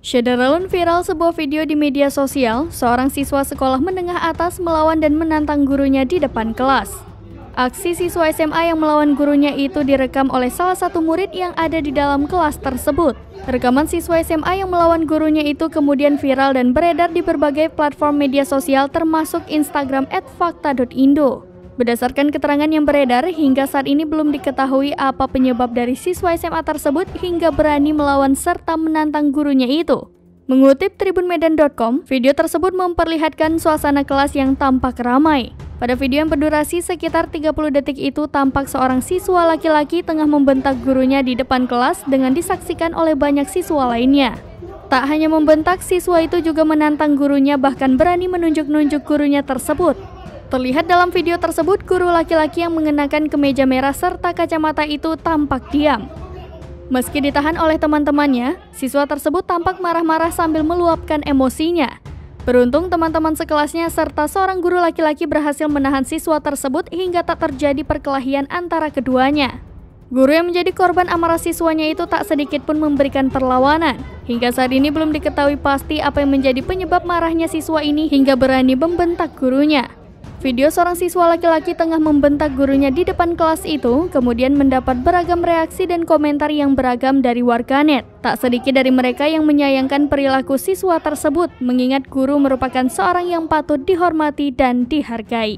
Syederalun viral sebuah video di media sosial, seorang siswa sekolah menengah atas melawan dan menantang gurunya di depan kelas. Aksi siswa SMA yang melawan gurunya itu direkam oleh salah satu murid yang ada di dalam kelas tersebut. Rekaman siswa SMA yang melawan gurunya itu kemudian viral dan beredar di berbagai platform media sosial termasuk Instagram @fakta.indo. Berdasarkan keterangan yang beredar, hingga saat ini belum diketahui apa penyebab dari siswa SMA tersebut hingga berani melawan serta menantang gurunya itu. Mengutip tribunmedan.com, video tersebut memperlihatkan suasana kelas yang tampak ramai. Pada video yang berdurasi sekitar 30 detik itu tampak seorang siswa laki-laki tengah membentak gurunya di depan kelas dengan disaksikan oleh banyak siswa lainnya. Tak hanya membentak, siswa itu juga menantang gurunya bahkan berani menunjuk-nunjuk gurunya tersebut. Terlihat dalam video tersebut, guru laki-laki yang mengenakan kemeja merah serta kacamata itu tampak diam. Meski ditahan oleh teman-temannya, siswa tersebut tampak marah-marah sambil meluapkan emosinya. Beruntung teman-teman sekelasnya serta seorang guru laki-laki berhasil menahan siswa tersebut hingga tak terjadi perkelahian antara keduanya. Guru yang menjadi korban amarah siswanya itu tak sedikit pun memberikan perlawanan. Hingga saat ini belum diketahui pasti apa yang menjadi penyebab marahnya siswa ini hingga berani membentak gurunya. Video seorang siswa laki-laki tengah membentak gurunya di depan kelas itu kemudian mendapat beragam reaksi dan komentar yang beragam dari warganet. Tak sedikit dari mereka yang menyayangkan perilaku siswa tersebut, mengingat guru merupakan seorang yang patut dihormati dan dihargai.